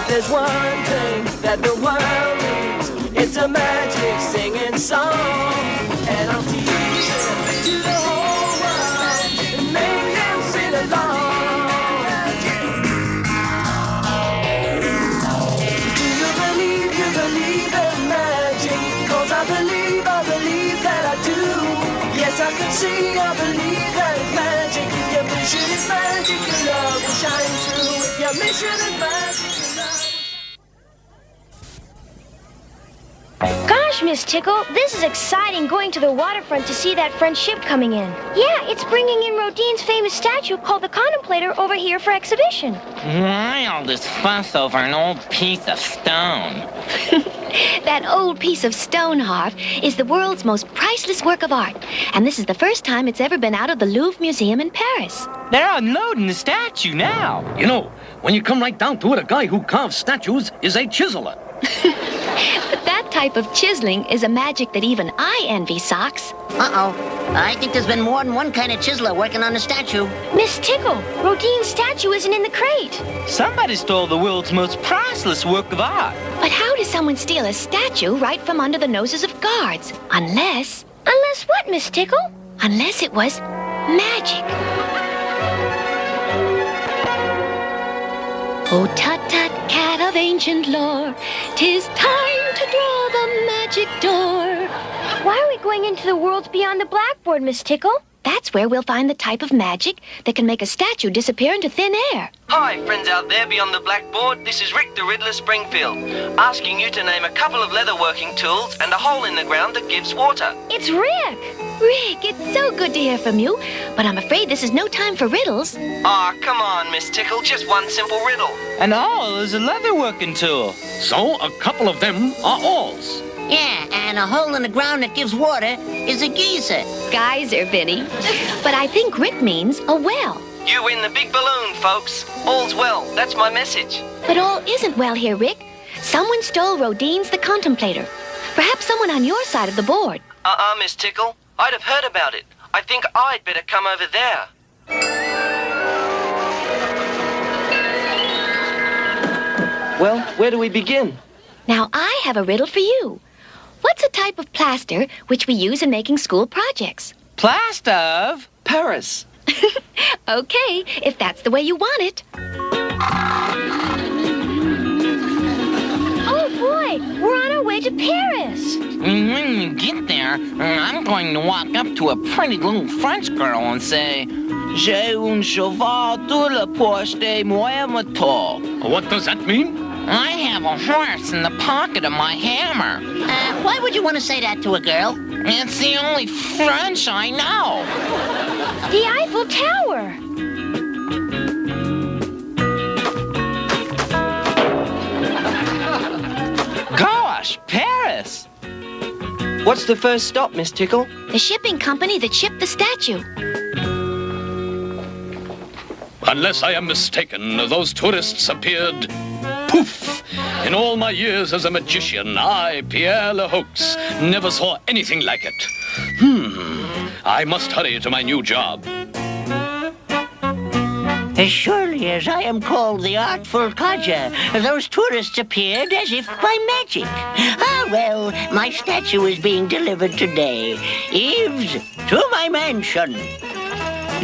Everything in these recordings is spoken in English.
If there's one thing that the world needs, it's a magic singing song. And I'll teach it to the whole world and make them sing along. Do you believe in magic? 'Cause I believe that I do. Yes, I can see, I believe that it's magic. If your vision is magic, your love will shine through. If your mission is magic, your love will... Gosh, Miss Tickle, this is exciting going to the waterfront to see that French ship coming in. Yeah, it's bringing in Rodin's famous statue called the Contemplator over here for exhibition. Why all this fuss over an old piece of stone? That old piece of stone, Harv, is the world's most priceless work of art. And this is the first time it's ever been out of the Louvre Museum in Paris. They're unloading the statue now. You know, when you come right down to it, a guy who carves statues is a chiseler. But that type of chiseling is a magic that even I envy, Socks. Uh-oh. I think there's been more than one kind of chiseler working on the statue. Miss Tickle, Rodin's statue isn't in the crate. Somebody stole the world's most priceless work of art. But how does someone steal a statue right from under the noses of guards? Unless what, Miss Tickle? Unless it was magic. Oh, tut-tut, cat of ancient lore, 'tis time to draw the magic door. Why are we going into the worlds beyond the blackboard, Miss Tickle? That's where we'll find the type of magic that can make a statue disappear into thin air. Hi, friends out there beyond the blackboard. This is Rick the Riddler Springfield, asking you to name a couple of leather-working tools and a hole in the ground that gives water. It's Rick! Rick, it's so good to hear from you, but I'm afraid this is no time for riddles. Aw, come on, Miss Tickle, just one simple riddle. An awl is a leather-working tool. So a couple of them are awls. Yeah, and a hole in the ground that gives water is a geyser. Geyser, Vinny. But I think Rick means a well. You win the big balloon, folks. All's well, that's my message. But all isn't well here, Rick. Someone stole Rodin's the Contemplator. Perhaps someone on your side of the board. Miss Tickle, I'd have heard about it. I think I'd better come over there. Well, where do we begin? Now, I have a riddle for you. What's a type of plaster which we use in making school projects? Plaster of? Paris. Okay, if that's the way you want it. Oh, boy, we're on our way to Paris. When you get there, I'm going to walk up to a pretty little French girl and say, J'ai un cheval tout le poche moi moto. What does that mean? I have a horse in the pocket of my hammer. Why would you want to say that to a girl? It's the only French I know. The Eiffel Tower. Gosh, Paris! What's the first stop, Miss Tickle? The shipping company that shipped the statue. Unless I am mistaken, those tourists appeared... poof! In all my years as a magician, I, Pierre Le Hoax, never saw anything like it. I must hurry to my new job. As surely as I am called the Artful Codger, those tourists appeared as if by magic. Ah, well, my statue is being delivered today. Eves, to my mansion.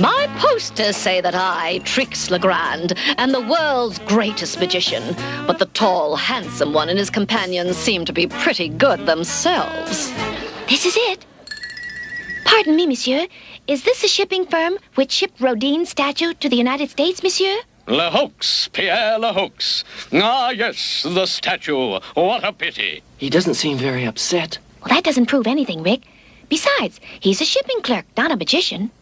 My posters say that I, Trix Legrand, am the world's greatest magician, but the tall, handsome one and his companions seem to be pretty good themselves. This is it. Pardon me, monsieur. Is this a shipping firm which shipped Rodin's statue to the United States, monsieur? Le Hoax, Pierre Le Hoax. Ah, yes, the statue. What a pity. He doesn't seem very upset. Well, that doesn't prove anything, Rick. Besides, he's a shipping clerk, not a magician.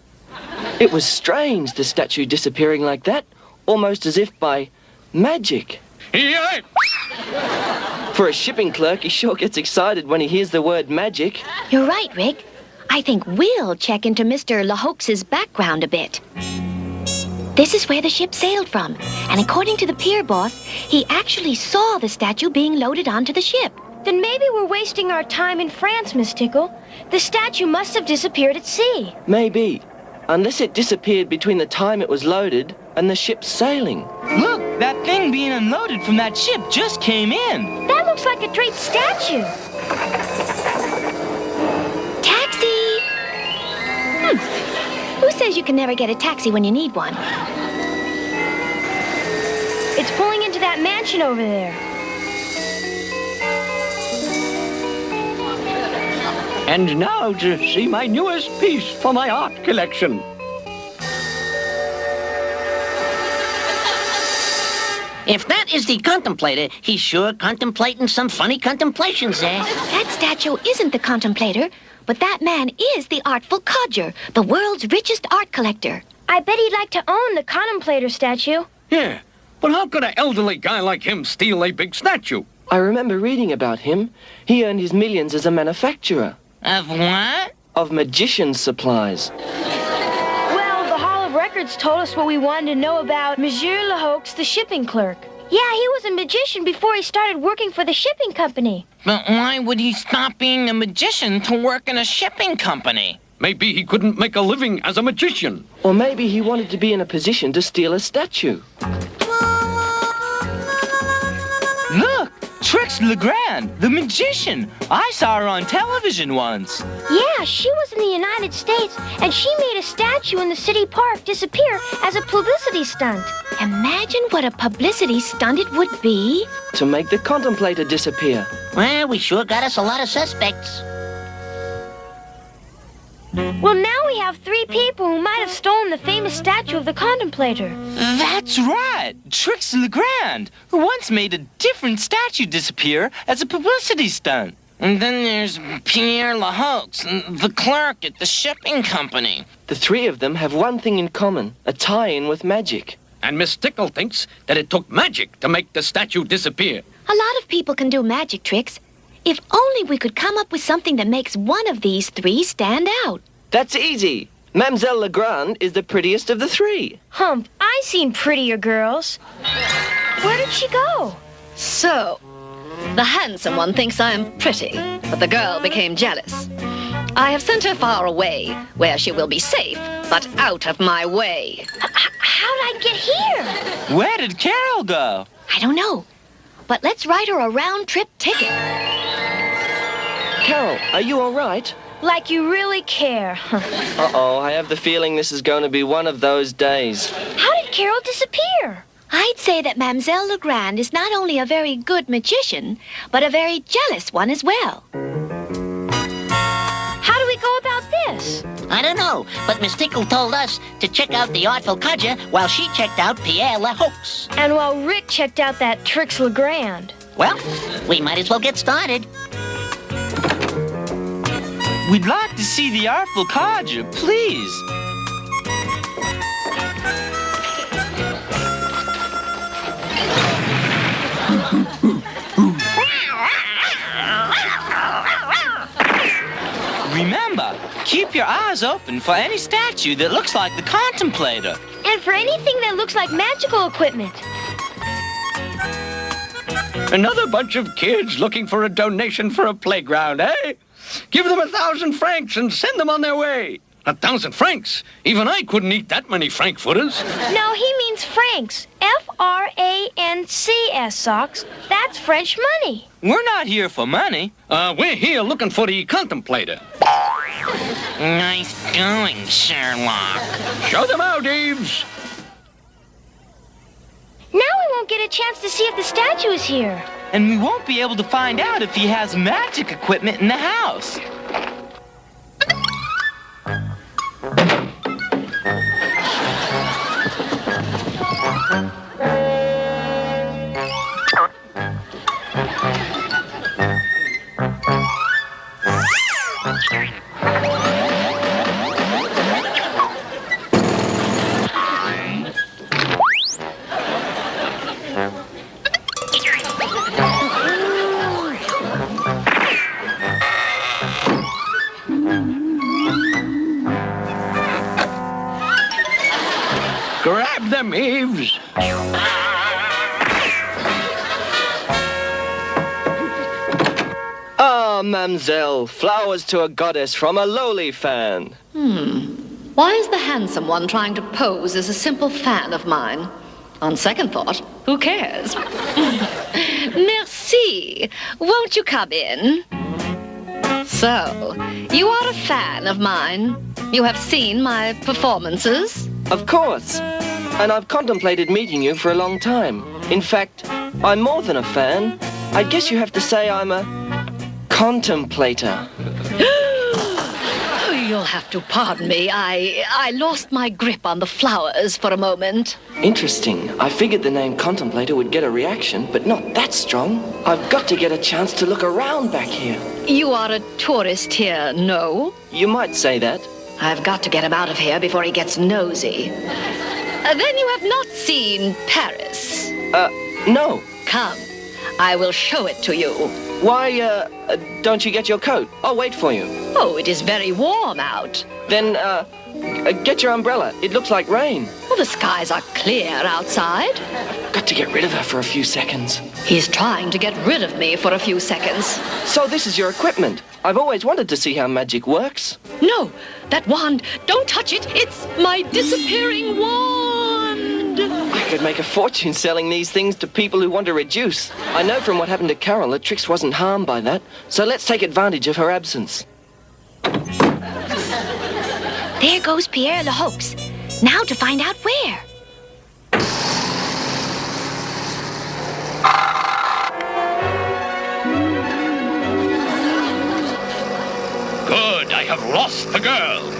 It was strange, the statue disappearing like that, almost as if by magic. Yikes! For a shipping clerk, he sure gets excited when he hears the word magic. You're right, Rick. I think we'll check into Mr. Le Hoax's background a bit. This is where the ship sailed from, and according to the pier boss, he actually saw the statue being loaded onto the ship. Then maybe we're wasting our time in France, Miss Tickle. The statue must have disappeared at sea. Maybe. Unless it disappeared between the time it was loaded and the ship's sailing. Look, that thing being unloaded from that ship just came in. That looks like a draped statue. Taxi! Who says you can never get a taxi when you need one? It's pulling into that mansion over there. And now to see my newest piece for my art collection. If that is the contemplator, he's sure contemplating some funny contemplations there. That statue isn't the contemplator, but that man is the artful codger, the world's richest art collector. I bet he'd like to own the contemplator statue. Yeah, but how could an elderly guy like him steal a big statue? I remember reading about him. He earned his millions as a manufacturer. Of what? Of magician's supplies. Well, the Hall of Records told us what we wanted to know about Monsieur Lehoux, the shipping clerk. Yeah, he was a magician before he started working for the shipping company. But why would he stop being a magician to work in a shipping company? Maybe he couldn't make a living as a magician. Or maybe he wanted to be in a position to steal a statue. Look, Trix Legrand, the magician. I saw her on television once. Yeah, she was in the United States, and she made a statue in the city park disappear as a publicity stunt. Imagine what a publicity stunt it would be. To make the contemplator disappear. Well, we sure got us a lot of suspects. Well, now we have 3 people who might have stolen the famous statue of the contemplator. That's right, Trix Legrand, who once made a different statue disappear as a publicity stunt. And then there's Pierre Lehoux, the clerk at the shipping company. The 3 of them have one thing in common, a tie-in with magic. And Miss Tickle thinks that it took magic to make the statue disappear. A lot of people can do magic tricks. If only we could come up with something that makes one of these 3 stand out. That's easy. Mademoiselle Legrand is the prettiest of the 3. Hump, I seen prettier girls. Where did she go? So, the handsome one thinks I am pretty, but the girl became jealous. I have sent her far away, where she will be safe, but out of my way. How'd I get here? Where did Carol go? I don't know. But let's write her a round-trip ticket. Carol, are you all right? Like you really care. Uh-oh, I have the feeling this is going to be one of those days. How did Carol disappear? I'd say that Mademoiselle Legrand is not only a very good magician, but a very jealous one as well. How do we go about this? I don't know, but Miss Tickle told us to check out the artful codger while she checked out Pierre Lehoux. And while Rick checked out that Trix Legrand. Well, we might as well get started. We'd like to see the artful codger, please. Remember, keep your eyes open for any statue that looks like the contemplator. And for anything that looks like magical equipment. Another bunch of kids looking for a donation for a playground, eh? Give them 1,000 francs and send them on their way. 1,000 francs? Even I couldn't eat that many frankfurters. No, he means francs. F-R-A-N-C-S, Socks. That's French money. We're not here for money. We're here looking for the contemplator. Nice going, Sherlock. Show them out, Eves. Now we won't get a chance to see if the statue is here. And we won't be able to find out if he has magic equipment in the house. Grab them, Eves. Ah, mademoiselle, flowers to a goddess from a lowly fan. Why is the handsome one trying to pose as a simple fan of mine? On second thought, who cares? Merci. Won't you come in? So, you are a fan of mine. You have seen my performances? Of course. And I've contemplated meeting you for a long time. In fact, I'm more than a fan. I guess you have to say I'm a contemplator. You'll have to pardon me. I lost my grip on the flowers for a moment. Interesting. I figured the name contemplator would get a reaction, but not that strong. I've got to get a chance to look around back here. You are a tourist here, no? You might say that. I've got to get him out of here before he gets nosy. Then you have not seen Paris. No. Come, I will show it to you. Why, don't you get your coat? I'll wait for you. Oh, it is very warm out. Then, get your umbrella. It looks like rain. Well, the skies are clear outside. Got to get rid of her for a few seconds. He's trying to get rid of me for a few seconds. So this is your equipment. I've always wanted to see how magic works. No, that wand, don't touch it. It's my disappearing wand. I could make a fortune selling these things to people who want to reduce. I know from what happened to Carol that Trix wasn't harmed by that, so let's take advantage of her absence. There goes Pierre Le Hoax. Now to find out where. Good, I have lost the girl.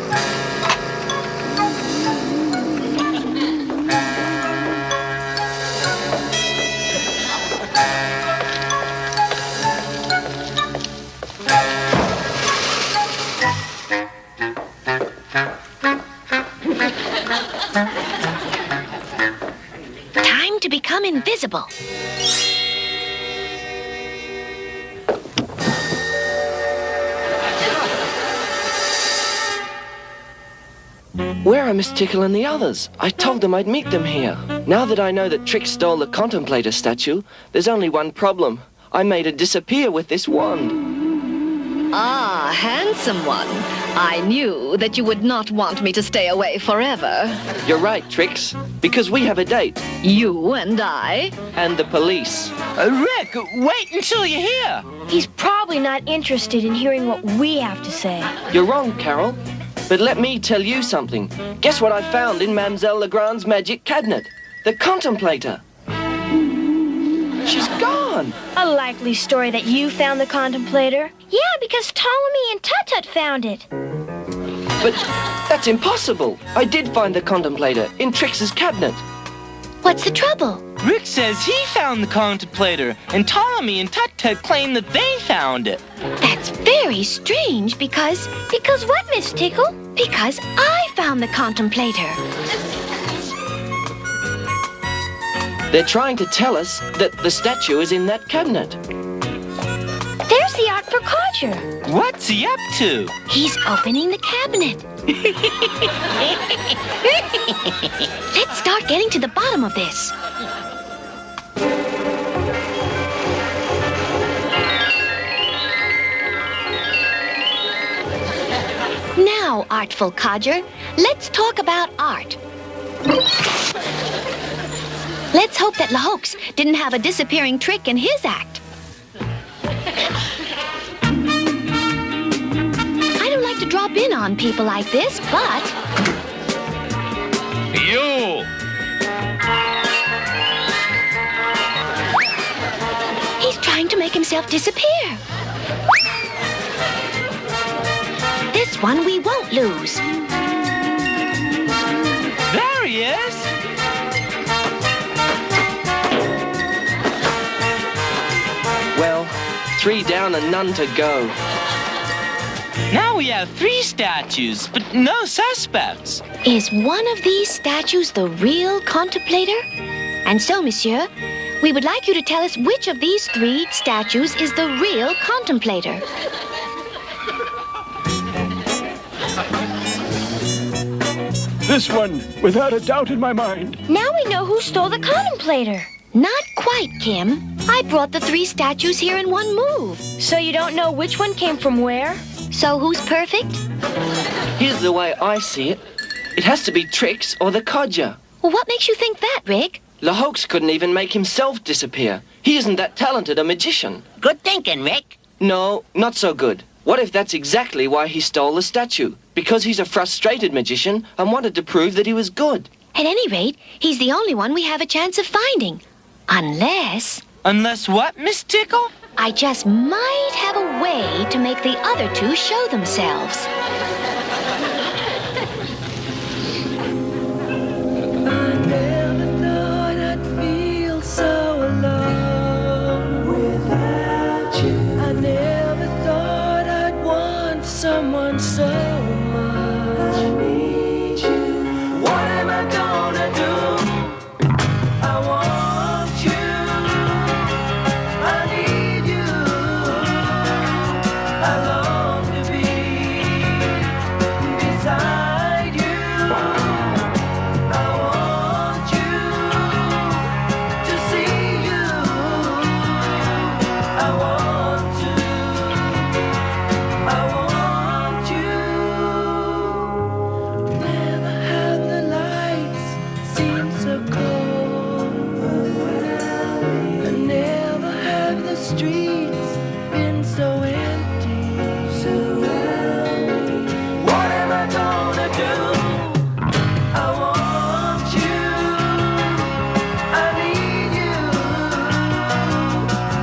Time to become invisible. Where are Miss Tickle and the others? I told them I'd meet them here. Now that I know that Trix stole the contemplator statue, there's only one problem. I made her disappear with this wand. Ah, handsome one. I knew that you would not want me to stay away forever. You're right, Trix, because we have a date. You and I? And the police. Rick, wait until you're here. He's probably not interested in hearing what we have to say. You're wrong, Carol. But let me tell you something. Guess what I found in Mademoiselle Legrand's magic cabinet? The contemplator. She's gone. A likely story that you found the contemplator. Yeah, because Ptolemy and Tut-Tut found it. But that's impossible. I did find the contemplator in Trix's cabinet. What's the trouble? Rick says he found the contemplator, and Ptolemy and Tut-Tut claim that they found it. That's very strange because what, Miss Tickle? Because I found the contemplator. They're trying to tell us that the statue is in that cabinet. There's the art for Codger. What's he up to? He's opening the cabinet. Let's start getting to the bottom of this. Now, artful codger, let's talk about art. Let's hope that Le Hoax didn't have a disappearing trick in his act. I don't like to drop in on people like this, but... You! He's trying to make himself disappear. This one we won't lose. There he is. Well, 3 down and none to go. Now we have 3 statues, but no suspects. Is one of these statues the real contemplator? And so, monsieur, we would like you to tell us which of these 3 statues is the real contemplator. This one, without a doubt in my mind. Now we know who stole the contemplator. Not quite, Kim. I brought the 3 statues here in one move. So you don't know which one came from where? So who's perfect? Here's the way I see it. It has to be Trix or the codger. Well, what makes you think that, Rick? LaHoax couldn't even make himself disappear. He isn't that talented a magician. Good thinking, Rick. No, not so good. What if that's exactly why he stole the statue? Because he's a frustrated magician and wanted to prove that he was good. At any rate, he's the only one we have a chance of finding. Unless... Unless what, Miss Tickle? I just might have a way to make the other two show themselves. I never thought I'd feel so alone without you. I never thought I'd want someone so much. I need you. What am I gonna do? I want you. I need you. I long to be beside you. I want you to see you. I want to. I want you. Never have the lights seem so cold. And never have the streets been so empty. What am I gonna do? I want you. I need you.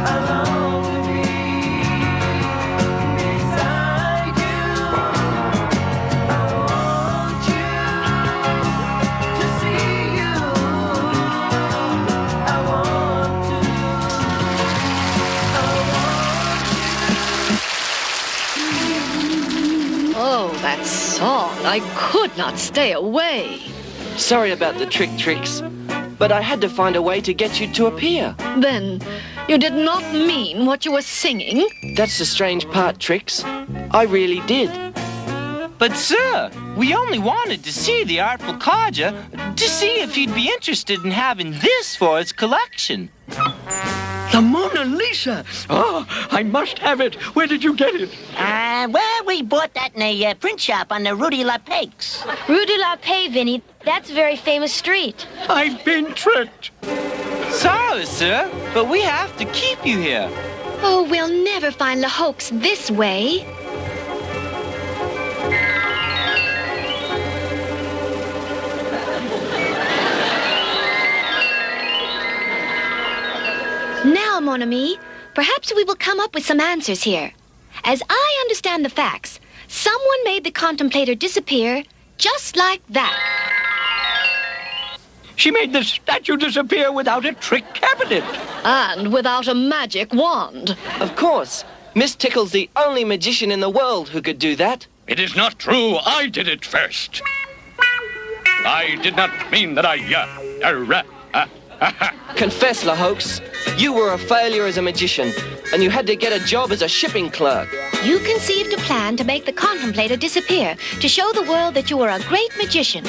I long to be beside you. I want you to see you. I want to. Oh, that song. I could not stay away. Sorry about the tricks, but I had to find a way to get you to appear. Then, you did not mean what you were singing? That's the strange part, Trix. I really did. But, sir, we only wanted to see the artful codger to see if he'd be interested in having this for his collection. The Mona Lisa! Oh, I must have it. Where did you get it? Well, we bought that in a print shop on the Rudy LaPaix. Rue de la Paix, Vinny. That's a very famous street. I've been tricked. Sorry, sir, but we have to keep you here. Oh, we'll never find LaHoax this way. Now, mon ami, perhaps we will come up with some answers here. As I understand the facts, someone made the contemplator disappear just like that. She made the statue disappear without a trick cabinet. And without a magic wand. Of course. Miss Tickle's the only magician in the world who could do that. It is not true. I did it first. I did not mean that Confess, LaHoax. You were a failure as a magician, and you had to get a job as a shipping clerk. You conceived a plan to make the contemplator disappear, to show the world that you were a great magician.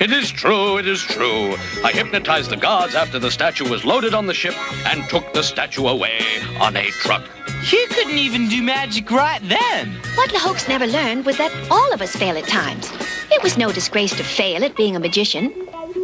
It is true, it is true. I hypnotized the guards after the statue was loaded on the ship and took the statue away on a truck. You couldn't even do magic right then. What LaHoax never learned was that all of us fail at times. It was no disgrace to fail at being a magician.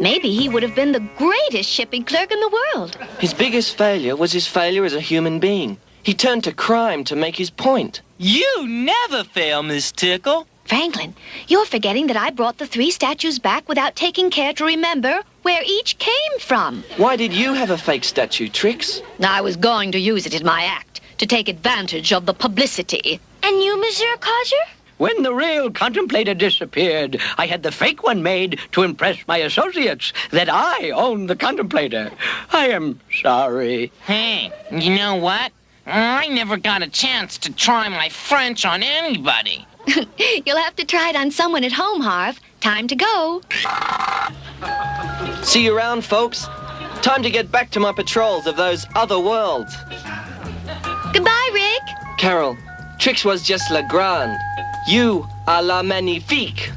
Maybe he would have been the greatest shipping clerk in the world. His biggest failure was his failure as a human being. He turned to crime to make his point. You never fail, Miss Tickle. Franklin, you're forgetting that I brought the 3 statues back without taking care to remember where each came from. Why did you have a fake statue, Trix? I was going to use it in my act, to take advantage of the publicity. And you, Monsieur Codger? When the real contemplator disappeared, I had the fake one made to impress my associates that I owned the contemplator. I am sorry. Hey, you know what? I never got a chance to try my French on anybody. You'll have to try it on someone at home, Harv. Time to go. See you around, folks. Time to get back to my patrols of those other worlds. Goodbye, Rick. Carol, Trix was just la grande. You are la magnifique.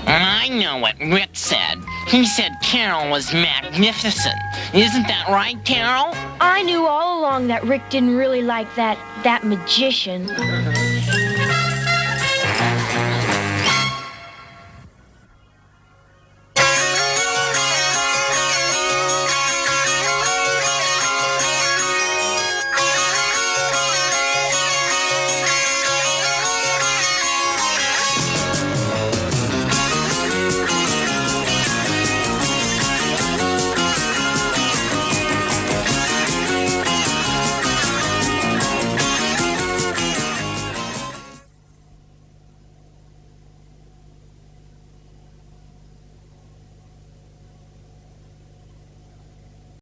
I know what Rick said. He said Carol was magnificent. Isn't that right, Carol? I knew all along that Rick didn't really like that magician.